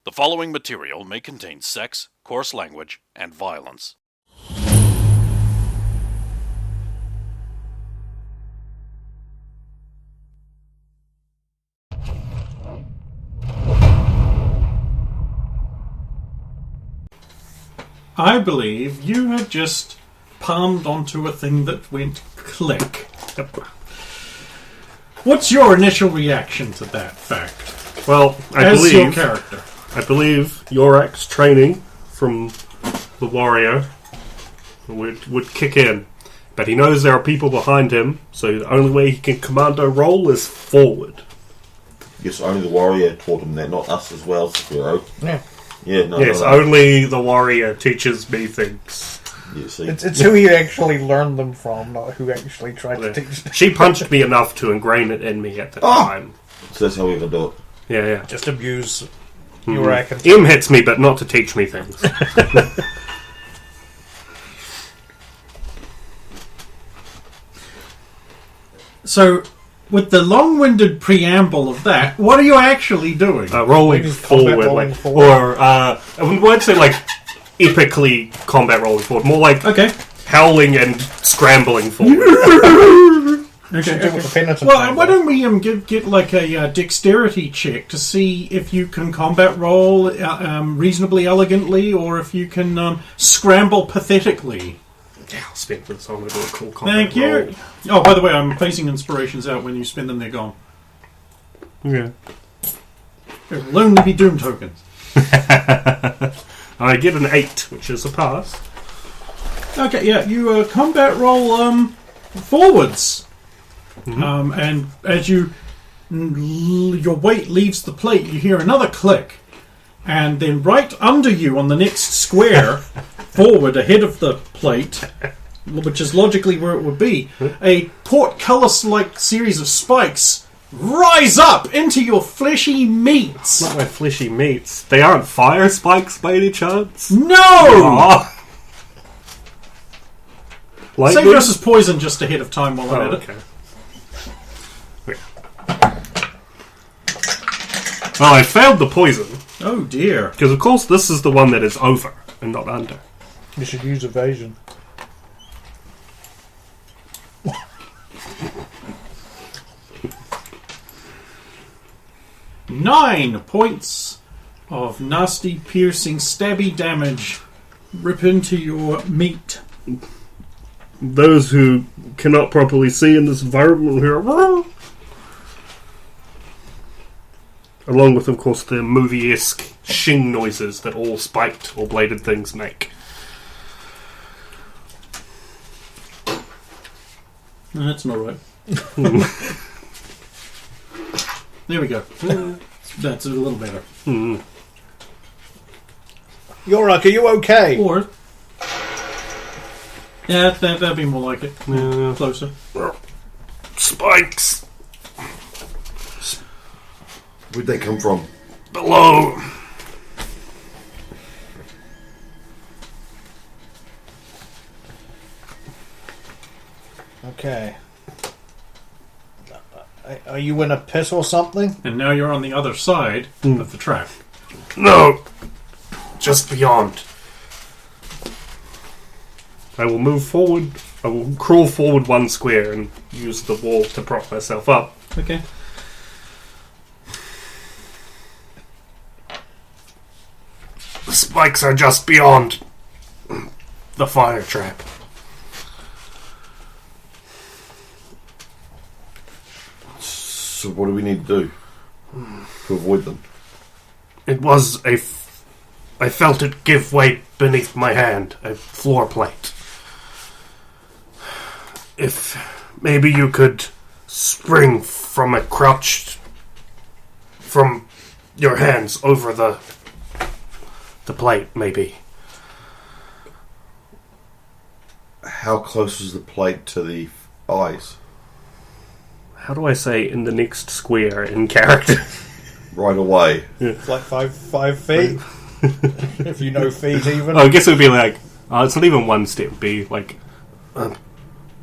The following material may contain sex, coarse language, and violence. I believe you have just palmed onto a thing that went click. What's your initial reaction to that fact? Well, As your character. I believe Jorac's training from the warrior would kick in. But he knows there are people behind him, so the only way he can commando roll is forward. Yes, only the warrior taught him that, not us as well, Sekiro. Yeah. Yeah, no. Yes, only the warrior teaches me things. Yeah, see. It's who you actually learned them from, not who actually tried to teach them. She punched me enough to ingrain it in me at the time. So that's how we're going to do it. Yeah. Just abuse Jorac. M hits me, but not to teach me things. So, with the long-winded preamble of that, what are you actually doing? Rolling forward, or I wouldn't say like epically combat rolling forward, more like howling and scrambling forward. Well, why don't we get like a dexterity check to see if you can combat roll reasonably elegantly, or if you can scramble pathetically. Yeah, I'll spend for this. I'm going to do a cool combat Thank you. roll. Oh, by the way, I'm phasing inspirations out. When you spend them, they're gone. Yeah. There will only be doom tokens. I get an 8, which is a pass. Okay, yeah, you combat roll forwards. Mm-hmm. And as your weight leaves the plate, you hear another click. And then right under you on the next square, forward, ahead of the plate, which is logically where it would be, a portcullis-like series of spikes rise up into your fleshy meats. Not my fleshy meats. They aren't fire spikes by any chance? No! Aww. Save versus poison just ahead of time while I'm at it. Well, I failed the poison. Oh dear. Because, of course, this is the one that is over and not under. You should use evasion. Nine points of nasty, piercing, stabby damage rip into your meat. Those who cannot properly see in this environment will hear... Along with, of course, the movie-esque shing noises that all spiked or bladed things make. No, that's not right. There we go. That's a little better. Jorac, are you okay? Or... yeah, that'd be more like it. Yeah. Closer. Spikes! Where'd they come from? Below! Okay. Are you in a pit or something? And now you're on the other side of the track. No! Just beyond. I will move forward. I will crawl forward one square and use the wall to prop myself up. Okay. The spikes are just beyond the fire trap. So what do we need to do to avoid them? It was I felt it give way beneath my hand, a floor plate. If maybe you could spring from a crouched from your hands over the plate, maybe. How close is the plate to the eyes? How do I say in the next square in character? Right away. It's like 5 feet. If you know feet even. I guess it would be like, it's not even one step, it'd be like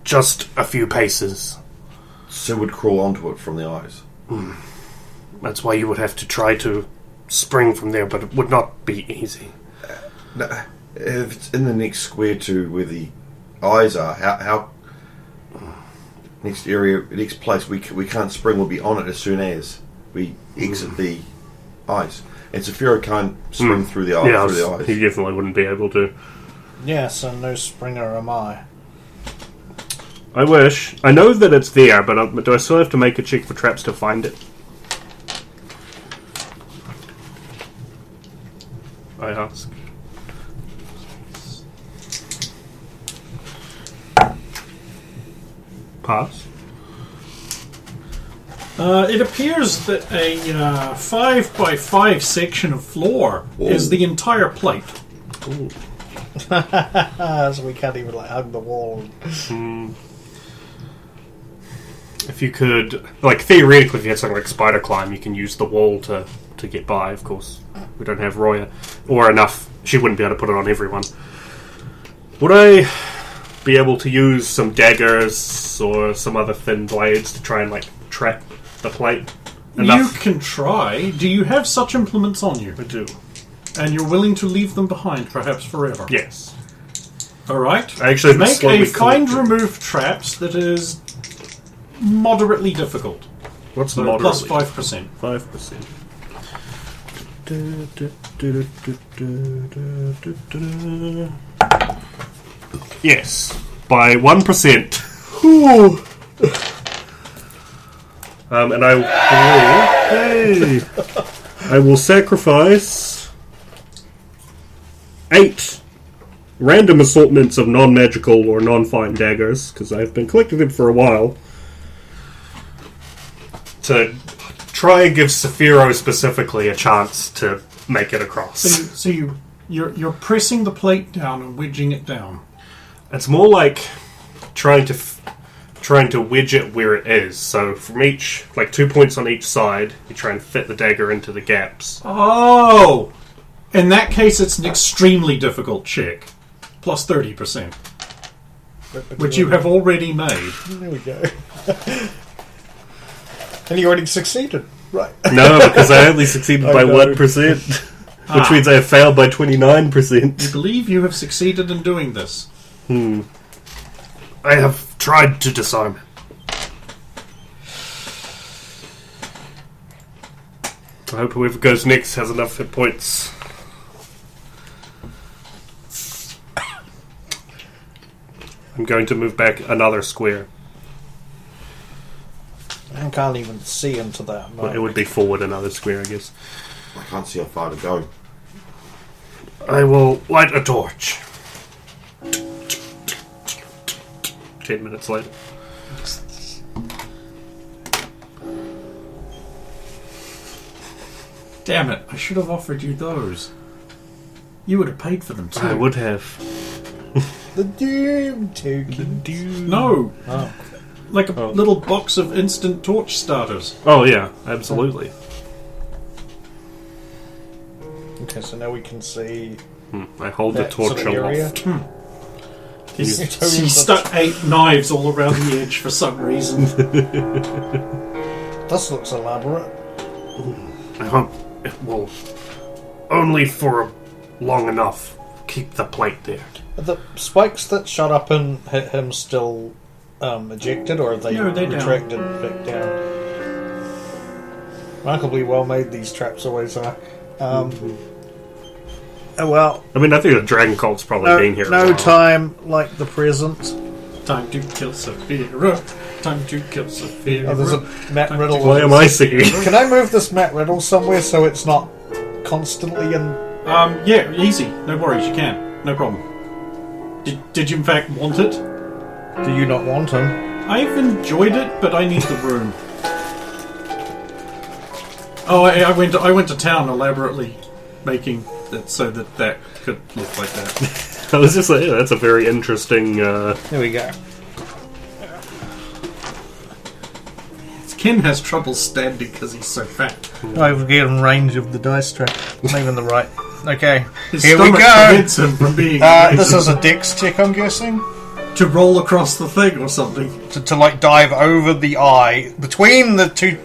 just a few paces. So we'd crawl onto it from the eyes. That's why you would have to try to spring from there, but it would not be easy. No, if it's in the next square to where the eyes are, how next place we can't spring. We'll be on it as soon as we exit the eyes. And Saphira can't spring through the eyes. Yeah, through the eyes. he definitely wouldn't be able to. Yes, and no springer am I. I wish. I know that it's there, but do I still have to make a check for traps to find it? I ask. Pass. It appears that a 5x5 section of floor is the entire plate. Ooh. So we can't even hug the wall. If you could, theoretically, if you had something like spider climb, you can use the wall to get by. Of course, we don't have Roya, or enough. She wouldn't be able to put it on everyone. Would I be able to use some daggers or some other thin blades to try and trap the plate? Enough? You can try. Do you have such implements on you? I do. And you're willing to leave them behind, perhaps forever? Yes. Alright. I actually Make slowly a find collected- remove traps that is moderately difficult. What's So moderately? plus 5%. 5%. Yes, by 1%. Whew. And I will sacrifice 8 random assortments of non-magical or non-fine daggers, because I've been collecting them for a while, to try and give Saphiro specifically a chance to make it across. So you're pressing the plate down and wedging it down. It's more like trying to wedge it where it is. So from each, 2 points on each side, you try and fit the dagger into the gaps. Oh! In that case, it's an extremely difficult check. Plus 30%. Which you have already made. There we go. And you already succeeded. Right. No, because I only succeeded by know. 1%. Which means I have failed by 29%. I believe you have succeeded in doing this. I have tried to disarm it. I hope whoever goes next has enough hit points. I'm going to move back another square. I can't even see into that. Well, it would be forward another square, I guess. I can't see how far to go. I will light a torch. 10 minutes later. Damn it, I should have offered you those. You would have paid for them too. I would have. The Doom token. No! Oh. Like a little box of instant torch starters. Oh, yeah, absolutely. Okay, so now we can see I hold the that torch sort of area. aloft. He stuck 8 knives all around the edge for some reason. This looks elaborate. I hope it will only for long enough keep the plate there. Are the spikes that shot up and hit him still ejected, or are they No, they're down. retracted back down? Remarkably well made these traps always are. Oh well. I mean, I think the Dragon Cult's probably been here. No a while. time like the present. Time to kill Saphira. Time to kill Saphira. Oh, there's a Matt Riddle. Why am I singing? Can I move this Matt Riddle somewhere so it's not constantly in? Yeah, easy. No worries, you can. No problem. Did you in fact want it? Do you not want him? I've enjoyed it, but I need the room. Oh, I went to town elaborately making it so that could look like that. I was just like, yeah, that's a very interesting. There we go. Ken has trouble standing because he's so fat. I've given range of the dice track. Not even the right. Okay, His here we stomach go. prevents him from being This is a dex check, I'm guessing, to roll across the thing or something. to dive over the eye between the two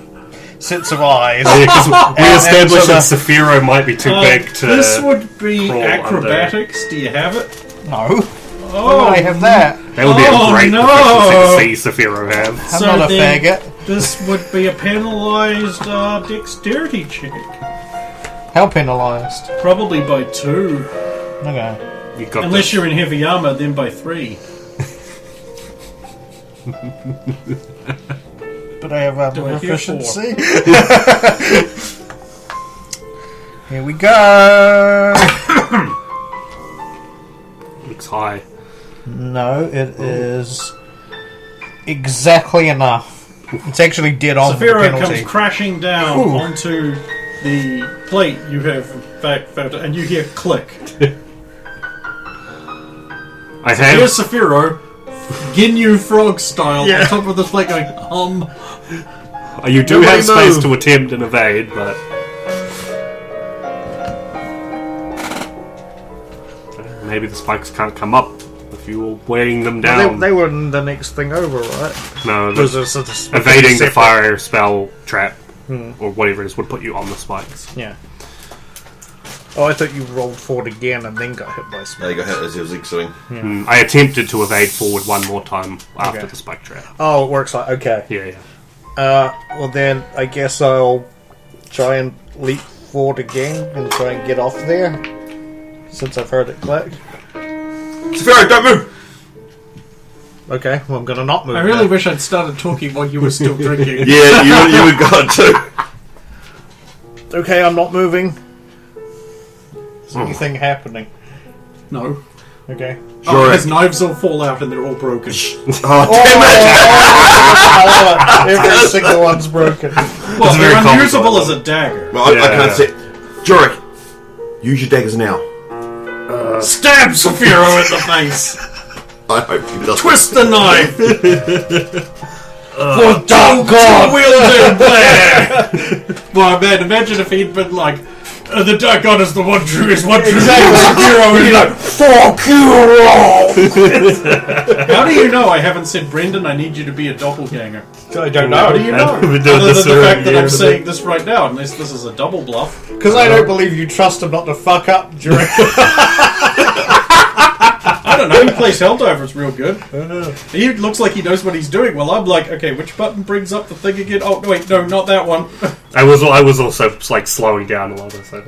sets of eyes. Yeah, 'cause we And established so that Saphiro might be too big to. This would be crawl acrobatics. Do you have it? No. Oh, Why would I have that? That would be Oh, a great no. proficiency to see Saphiro have. I'm So not a then- faggot. This would be a penalised dexterity check. How penalised? Probably by 2. Okay. You got Unless this. you're in heavy armour, then by 3. But I have Do I hear proficiency. Here we go. Looks high. No, it is exactly enough. It's actually dead on for the Saphiro penalty. comes crashing down Ooh. onto the plate you have found, and you hear click. I Here's have. Saphiro, Ginyu Frog style, Yeah. on top of the plate going, You do Nobody have space move. to attempt and evade, but. Maybe the spikes can't come up if you're weighing them down. They were the next thing over, right? No, Because the, it's sort of evading the separate. fire spell trap or whatever it is would put you on the spikes. Yeah. Oh, I thought you rolled forward again and then got hit by There smoke. you go, hit as he was exiting. I attempted to evade forward one more time after Okay. the spike trap. Oh, it works like okay. Yeah. Well then, I guess I'll try and leap forward again and try and get off there. Since I've heard it click. Saphiro, don't move! Okay, well I'm gonna not move. I really now. wish I'd started talking while you were still drinking. Yeah, you would got it too. Okay, I'm not moving. Is anything happening? No. Okay. Oh, Jor-Karroc. his knives all fall out and they're all broken. Oh, damn it! Every single one's broken. Well, It's very they're unusable common. as a dagger. Well, I Yeah. can't say. Jor-Karroc, use your daggers now. Stab Saphiro in the face! I hope he does. Twist the knife! For dark God! Wielder there! Well, man, imagine if he'd been like, the Dark God is the one true, Saphiro is like, Fuck you all! how do you know I haven't said, Brendan, I need you to be a doppelganger? I don't How know. do you know? We've been doing Other this than the for a fact that year I'm and a saying this right now, unless this is a double bluff. Because I don't believe you trust him not to fuck up during. I don't know, he plays Helldiver, it's real good. He looks like he knows what he's doing. Well, I'm like, okay, which button brings up the thing again? Oh, wait, no, not that one. I was also like slowing down a lot. I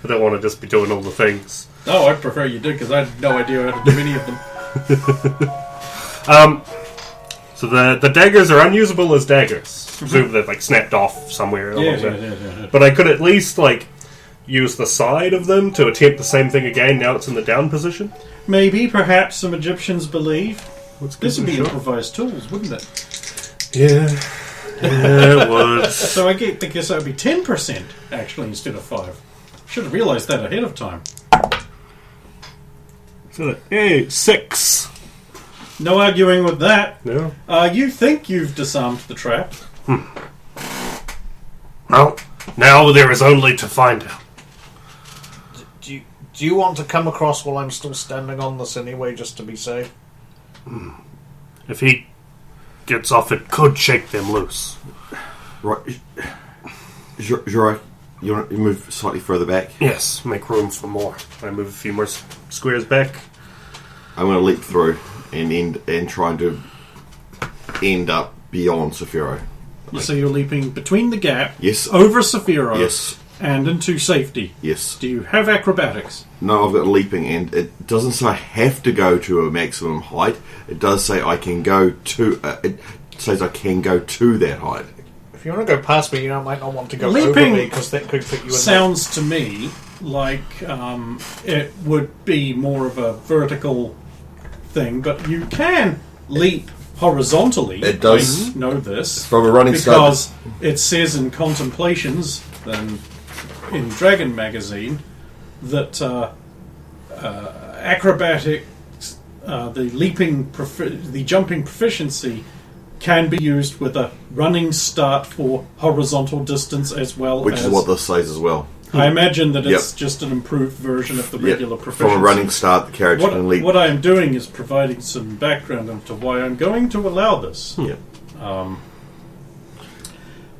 don't want to just be doing all the things. No, I prefer you did, because I had no idea how to do any of them. So the daggers are unusable as daggers. Presume they're like snapped off somewhere along Yeah, there. yeah. But I could at least like use the side of them to attempt the same thing again. Now it's in the down position. Maybe, perhaps, some Egyptians believe. Let's This would be sure. improvised tools, wouldn't it? Yeah, it was. So I guess that would be 10%, actually, instead of 5. Should have realised that ahead of time. So, hey, 6. No arguing with that. No. You think you've disarmed the trap. Well, now there is only to find out. Do you want to come across while I'm still standing on this anyway, just to be safe? If he gets off, it could shake them loose. Right. Jor-Karroc, you want to move slightly further back? Yes, make room for more. I move a few more squares back. I'm going to leap through and try to end up beyond Saphiro. So you're leaping between the gap, Yes. over Saphiro, Yes. and into safety. Yes. Do you have acrobatics? No, I've got leaping, and it doesn't say I have to go to a maximum height. It does say I can go to. It says I can go to that height. If you want to go past me, you might not want to go over Leaping me, because that could fit you in. Sounds to me like it would be more of a vertical thing, but you can leap horizontally. It does. I know this From a running start. because it says in Contemplations, in Dragon Magazine, that acrobatics, the jumping proficiency, can be used with a running start for horizontal distance as well Which as. is what this says as well. I imagine that it's Yep. just an improved version of the Yep. regular proficiency. From a running start, the carriage can leap. What I am doing is providing some background into why I'm going to allow this. Yep.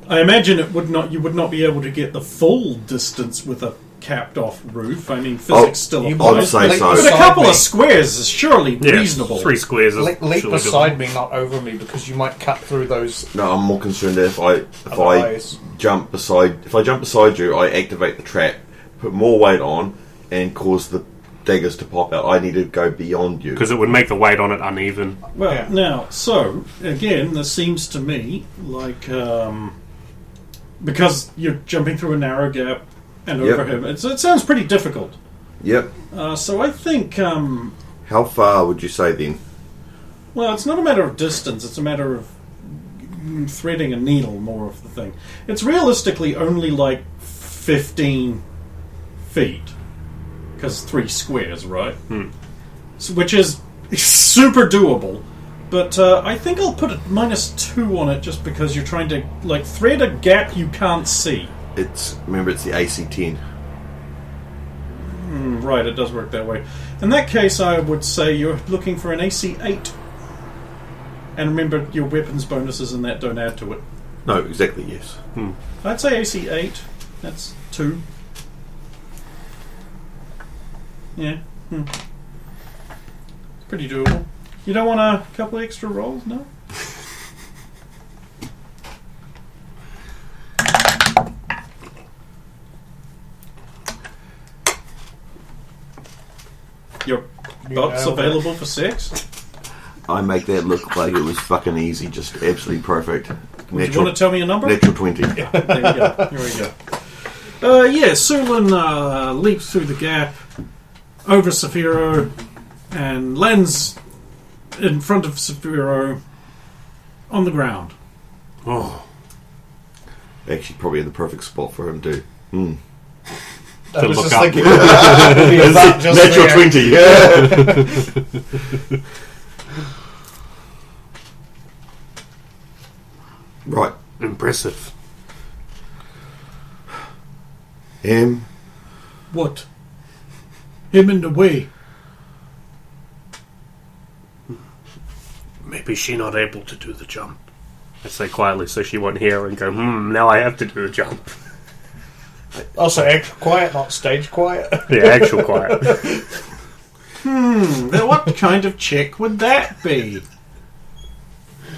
I imagine you would not be able to get the full distance with a capped off roof. I mean, physics still you applies. I'd say so. But a couple of squares is surely Yeah, reasonable. 3 squares is Leap surely beside doable. me, not over me, because you might cut through those. No, I'm more concerned that if I Otherwise- jump beside you, I activate the trap, put more weight on, and cause the daggers to pop out. I need to go beyond you. Because it would make the weight on it uneven. Well, Yeah. now, so, again, this seems to me like, because you're jumping through a narrow gap and Yep. over him, it sounds pretty difficult. Yep. So I think, How far would you say then? well, it's not a matter of distance, it's a matter of threading a needle more of the thing. It's realistically only like 15 feet. Because 3 squares, right? So, which is super doable. But I think I'll put a -2 on it just because you're trying to like thread a gap you can't see. Remember, it's the AC-10. Right, it does work that way. In that case, I would say you're looking for an AC-8. And remember, your weapons bonuses and that don't add to it. No, exactly, yes. I'd say AC-8. That's 2. Yeah. It's pretty doable. You don't want a couple extra rolls, no? Your bot's available for 6? I make that look like it was fucking easy, just absolutely perfect. Would you want to tell me a number? Natural 20. There you go. Here we go. Sulin leaps through the gap over Saphiro and lands in front of Saphiro on the ground. Oh, Actually, probably the perfect spot for him to. I was look just up. thinking that would be about just Natural there. 20, yeah! Right. impressive. Him. What? Him in the way. Maybe she not able to do the jump. I say quietly so she won't hear and go, now I have to do the jump. Also, extra quiet, not stage quiet. Yeah, actual quiet. Now, what kind of check would that be?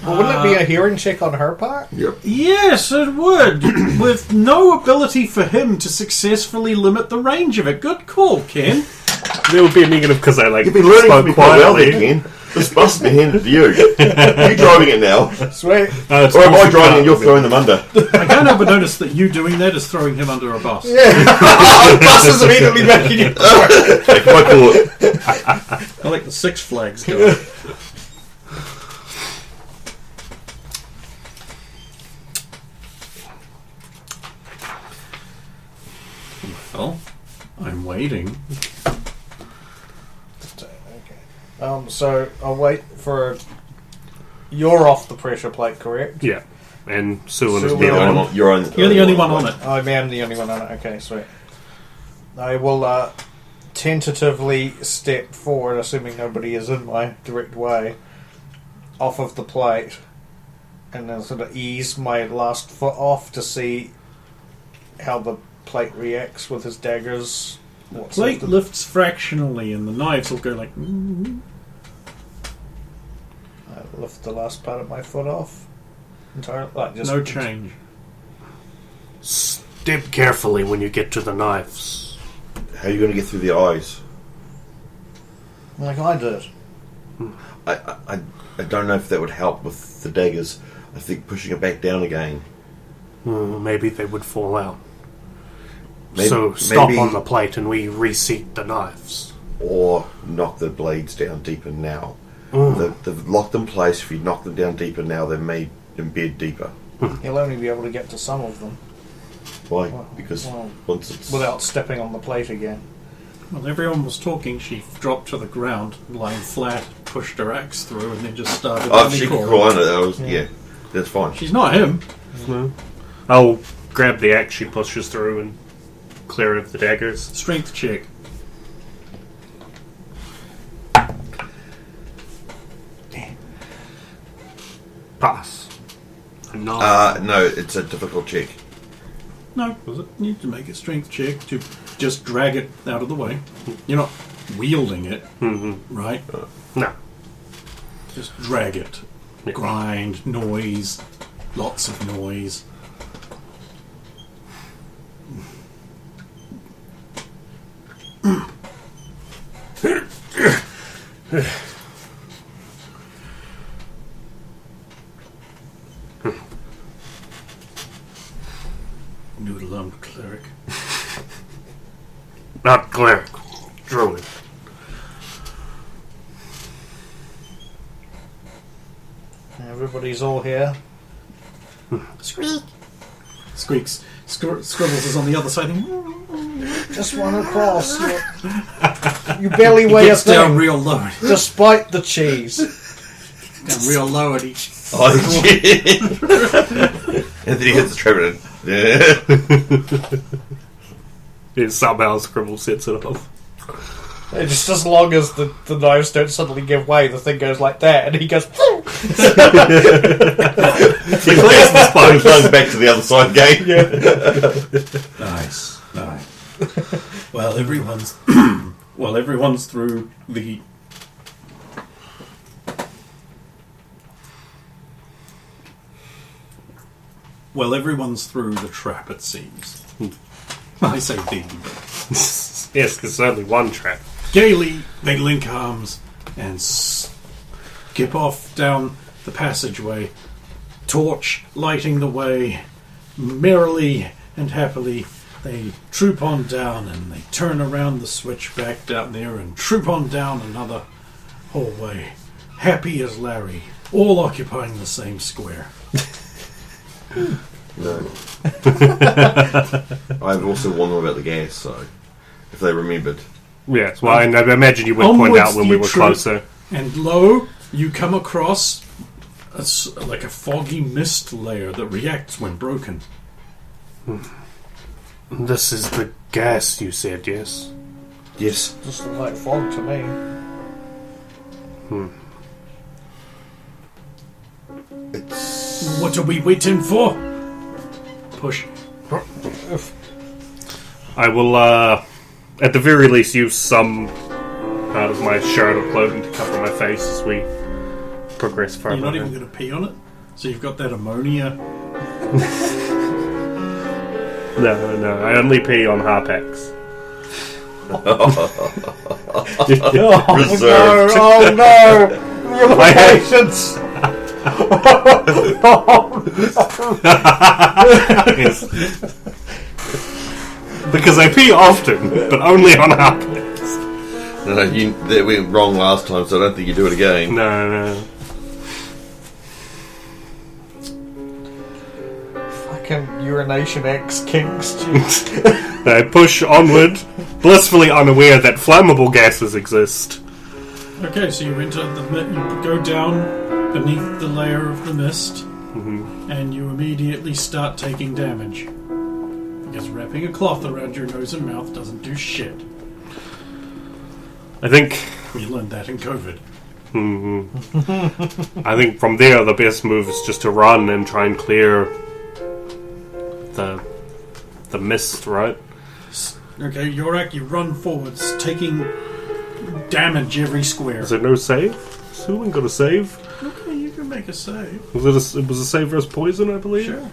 Well, wouldn't it be a hearing check on her part? Yep. Yes, it would, with no ability for him to successfully limit the range of it. Good call, Ken. It would be a negative because I You've been learning from spoke me quite well there, quietly. Ken. This bus has been handed to you. You're driving it now. Sweet. No, it's Or am I not- driving and you're throwing them under? I can't help but notice that you doing that is throwing him under a bus. The bus is immediately making you. Take my call it. I like the Six Flags guy. Well, I'm waiting. So I'll wait for. You're off the pressure plate, correct? Yeah. And Sulan is Sulan. behind. You're You're the only one on it. I am the only one on it. Okay, sweet. I will tentatively step forward, assuming nobody is in my direct way, off of the plate, and then sort of ease my last foot off to see how the plate reacts with his daggers. What's Plate left lifts fractionally, and the knives will go like. I lift the last part of my foot off entirely. Like just No change. Step carefully when you get to the knives. How are you going to get through the eyes? like I did. I don't know if that would help with the daggers. I think pushing it back down again. Maybe they would fall out. Maybe- So stop maybe- on the plate and we reseat the knives. Or knock the blades down deeper now. Mm. They've locked in place. If you knock them down deeper now, they may embed deeper. He'll only be able to get to some of them Why? Well, Because well, once it's without stepping on the plate again. While everyone was talking, she dropped to the ground, lying flat, pushed her axe through, and then just started. oh, if she running could forward. crawl under, yeah, that's fine. She's not him. I'll grab the axe she pushes through and clear it of the daggers. Strength check. Pass. 9. No, it's a difficult check. No, Was it? you need to make a strength check to just drag it out of the way. You're not wielding it, right? No. Just drag it. Grind, noise, lots of noise. Do it alone, cleric. Not cleric. Druid. Everybody's all here. Squeaks. Scribbles is on the other side. Just run across. You barely weigh a Gets down thing, real low. despite the cheese. Down real low at each. Oh, shit. And then he hits the trapper. Yeah. Yeah, somehow Scribble sets it off. And just as long as the knives don't suddenly give way, the thing goes like that, and he goes. He plays the spine. Going back to the other side game. Nice. Well, everyone's through the. Well, everyone's through the trap, it seems. I say the, but Yes, because there's only one trap. gaily they link arms and skip off down the passageway, torch lighting the way. Merrily and happily they troop on down, and they turn around the switchback down there and troop on down another hallway, happy as Larry, all occupying the same square. No. I've also warned them about the gas, so if they remembered. Yes, well, I imagine you would point Onwards out when we you were troop. closer. And lo, you come across like a foggy mist layer that reacts when broken. This is the gas, you said, yes? Yes. Just look like fog to me. It's. What are we waiting for? Push. I will, at the very least, use some part of my shirt or clothing to cover my face as we progress further. You're not even going to pee on it? So you've got that ammonia. No, I only pee on Harpex. Reserved. Oh no! I have- Patience! Yes. Because I pee often, but only on Harpex. No, that went wrong last time, so I don't think you do it again. No. Fucking urination X kinks. I push onward, blissfully unaware that flammable gases exist. Okay, so you enter you go down beneath the layer of the mist, and you immediately start taking damage. Because wrapping a cloth around your nose and mouth doesn't do shit. I think We learned that in COVID. I think from there the best move is just to run and try and clear the mist, right? Okay, Yorak, you run forwards, taking damage every square. Is there no save? Suling got a save. Okay, you can make a save. It was a save versus poison, I believe. Sure.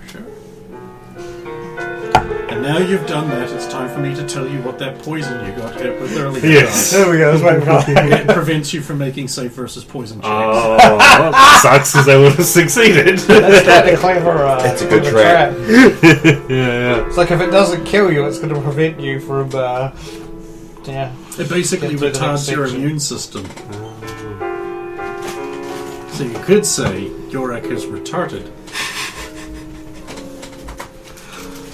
And now you've done that, it's time for me to tell you what that poison you got hit with earlier Yes. There we go. That's what does. It prevents you from making safe versus poison checks. Oh, that sucks because I would have succeeded. That's a clever. That's a good clever trap. Yeah. It's like if it doesn't kill you, it's going to prevent you from. Yeah. It basically Get to the next retards your section. immune system. So you could say Yorak is retarded.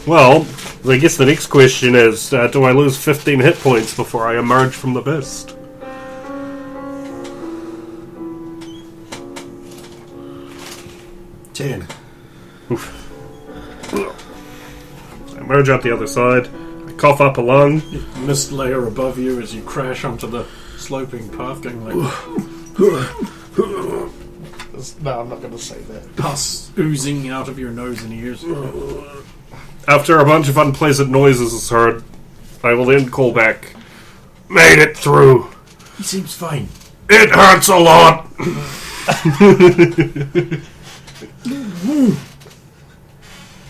Well, I guess the next question is, do I lose 15 hit points before I emerge from the mist? Ten. I emerge out the other side, I cough up a lung. Mist layer above you as you crash onto the sloping path, going like. No, I'm not going to say that. Pus oozing out of your nose and ears. After a bunch of unpleasant noises is heard, I will then call back. Made it through. He seems fine. It hurts a lot.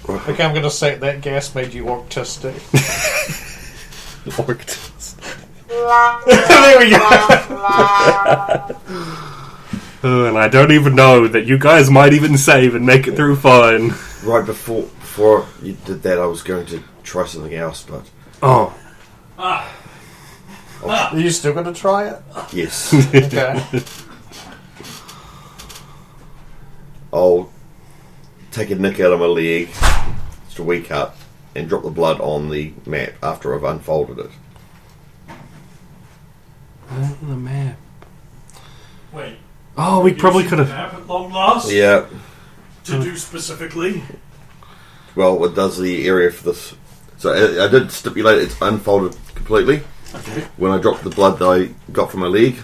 Okay, I'm going to say that gas made you autistic. There we go. And I don't even know that you guys might even save and make it through fine. Right before you did that, I was going to try something else, but Oh. Are you still going to try it? yes. Okay. I'll take a nick out of my leg, just a wee cut, and drop the blood on the map after I've unfolded it. The map. Wait. Oh, we probably could have. Map at long last? Yeah. To do specifically? Well, it does the area for this. So I did stipulate it's unfolded completely Okay. when I dropped the blood that I got from my leg.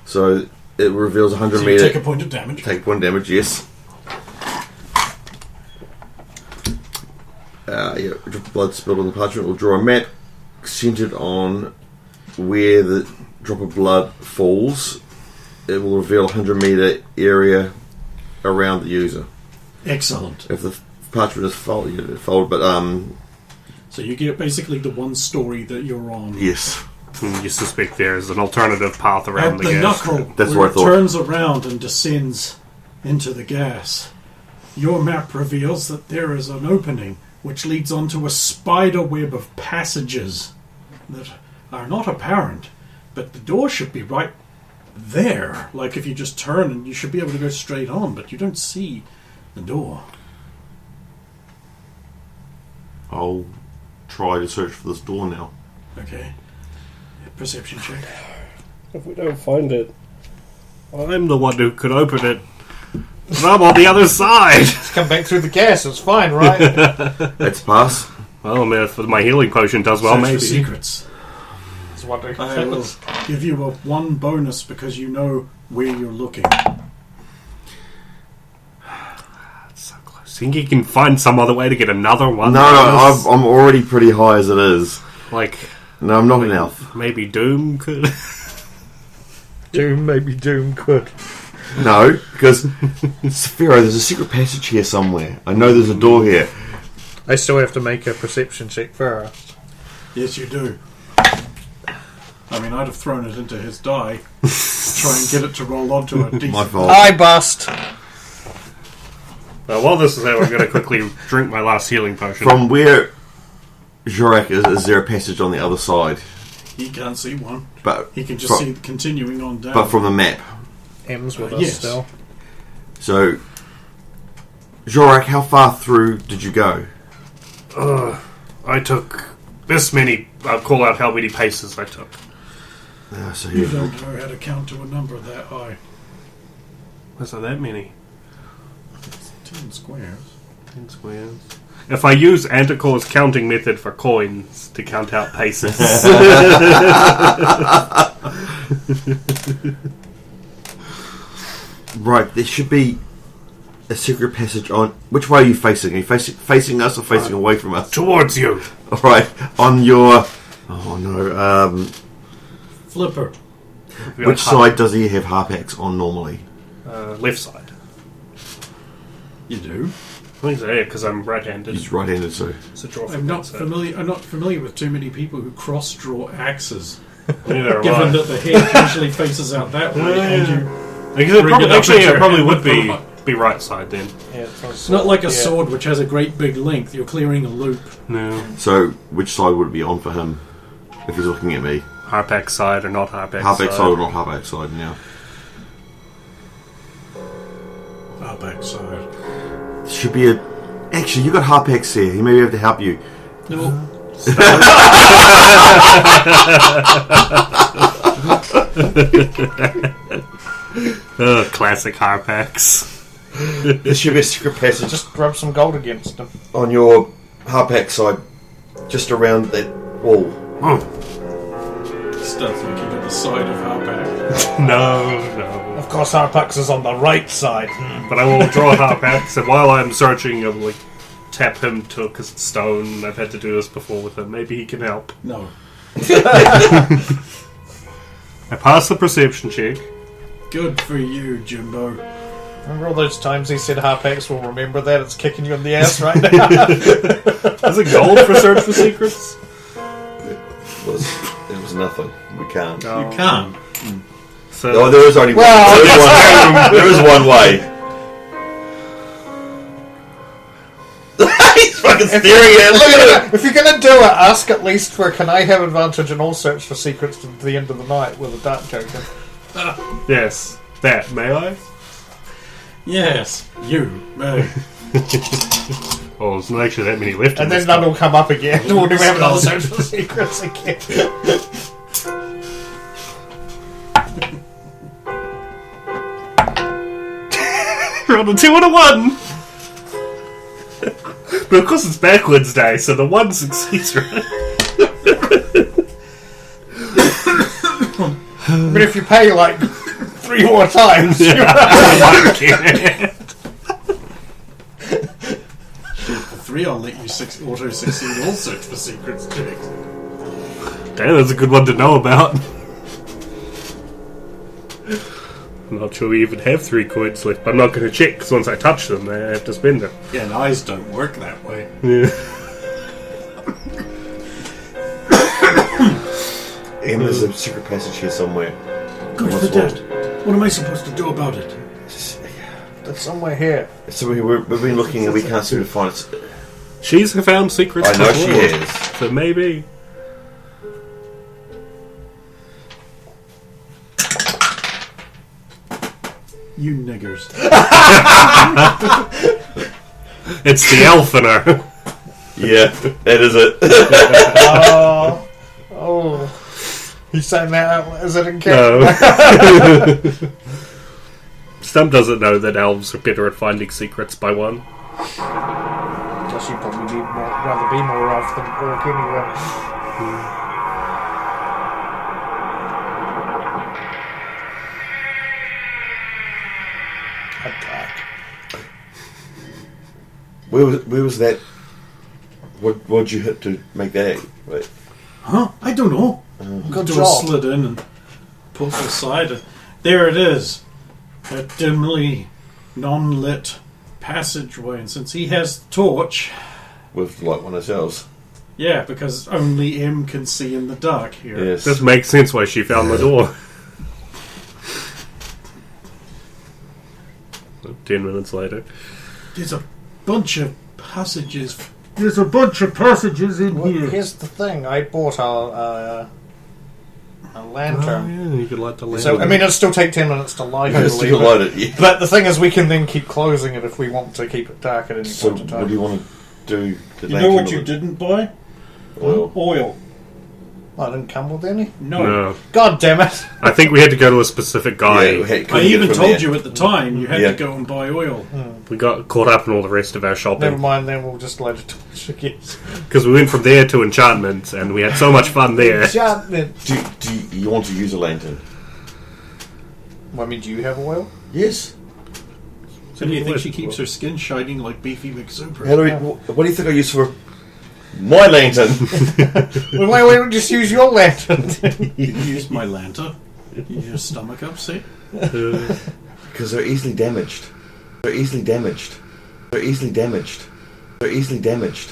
So it reveals 100 So you meter. take a point of damage. Take point damage, yes. Yeah, blood spilled on the parchment. We'll draw a map centered on where the drop of blood falls. It will reveal a 100 meter area around the user. Excellent. If the parchment is folded, but So you get basically the one story that you're on. yes, You suspect there's an alternative path around At the the gas. knuckle, That's where what I it thought. turns around and descends into the gas. Your map reveals that there is an opening which leads onto a spider web of passages that are not apparent, but the door should be right there. Like if you just turn and you should be able to go straight on, but you don't see the door. I'll try to search for this door now. Okay. Perception check. If we don't find it, I'm the one who could open it. But I'm on the other side. Just come back through the gas. It's fine, right? That's a pass. Well, I mean, if my healing potion does well, Search for maybe. secrets. Just wondering if I that will was... give you a 1 bonus because you know where you're looking. That's so close. Think you can find some other way to get another one? No, I'm already pretty high as it is. Like, No, I'm not an elf. maybe Doom could. Maybe Doom could. No, because Sephiro, there's a secret passage here somewhere. I know there's a door here. I still have to make a perception check first. Yes, you do. I mean, I'd have thrown it into his die to try and get it to roll onto a decent... My fault. I bust. While this is out, I'm going to quickly drink my last healing potion. From where Jor-Karroc is there a passage on the other side? He can't see one. But He can just see it continuing on down. But from the map. M's with us yes. still. So, Jor-Karroc, how far through did you go? I took this many. I'll call out how many paces I took. So You don't know how to count to a number that high. Was there that many? 10 squares. 10 squares. If I use Anticor's counting method for coins to count out paces. Right, there should be a secret passage on... Which way are you facing? Are you facing us or facing away from us? Towards you. Alright, on your... Oh no, Flipper. which side does he have Harpax on normally? Left side. You do. I think so, yeah, because I'm right-handed. He's right-handed, so... So draw from I'm not that side. familiar with too many people who cross-draw axes. Neither am Given I. that the head usually faces out that way, and you... Because it bring probably, it up actually, at it your probably hand would with be right side then. Yeah, It's not like a yeah. sword which has a great big length. You're clearing a loop. No. So, which side would it be on for him? If he's looking at me. Harpax side or not Harpax Harpax side or not Harpax side now? Our backside. Should be a... Actually, you got Harpax here. He may be able to help you. No. Classic Harpax. There should be a secret passage Just rub some gold against him. on your Harpax side. Just around that wall. starts looking at the side of Harpax. No. Of course, Harpax is on the right side. But I will draw Harpax, and while I'm searching, I'll like tap him to a stone. I've had to do this before with him. Maybe he can help. No. I pass the perception check. Good for you, Jimbo. Remember all those times he said Harpax will remember that? It's kicking you in the ass right now. Is it gold for search for secrets? It was nothing. We can't. No. You can't. So Oh, there is only one. There is one way. He's fucking staring at it. Look at it. If you're going to do it, ask at least for can I have advantage in all search for secrets to the end of the night with a dark token. yes, that may I? Yes, you may. Oh, there's not actually that many left. And in then this none cup. will come up again. We'll never have another search for secrets again. We're on a 2 and a 1. But of course it's backwards day, so the 1 succeeds, right? But if you pay like 3 more times, The 3 I'll let you auto succeed all search for secrets checks. Damn, that's a good one to know about. I'm not sure we even have 3 coins left, but I'm not going to check, because once I touch them, I have to spend them. Yeah, and eyes don't work that way. Yeah. There's a secret passage here somewhere. Good for that. What am I supposed to do about it? it's somewhere here. So we've been looking and we can't seem to find it. She's found secrets I know she before, has. so maybe. You niggers. It's the elf in her. Yeah, that is it. Oh. He's saying that out. Is it in No. character? Stump doesn't know that elves are better at finding secrets by one. Guess you probably need more, rather be more elf than orc anyway. Attack. Where was that? What'd you hit to make that? Wait. Huh? I don't know. Good Door job. slid in and pulled aside. There it is. A dimly non-lit passageway. And since he has the torch, With like one of ourselves. yeah, because only M can see in the dark here. Yes. This makes sense why she found the door. 10 minutes later. There's a bunch of passages. There's a bunch of passages in Well, here. here's the thing. I bought a lantern. Oh, yeah, you could light the lamp. So, I mean, it'll still take 10 minutes to light, I Yes, believe. you can light it, yeah. But the thing is, we can then keep closing it if we want to keep it dark at any So point in time. what do you want to do? You know what you didn't buy? Oil. Oil. I didn't come with any? No. God damn it. I think we had to go to a specific guy. I even told you at the time you had Yeah. to go and buy oil. We got caught up in all the rest of our Never shopping. mind, then we'll just light a torch again. Because we went from there to enchantment, and we had so much fun there. Enchantment. Do you want to use a lantern? Well, I mean, do you have oil? Yes. So do you think she keeps her skin shining like Beefy McSuper? How do we, what do you think I use for my lantern? Well, why don't we just use your lantern? You use my lantern. Use your stomach up, see? Because they're easily damaged. They're easily damaged. They're easily damaged. They're easily damaged.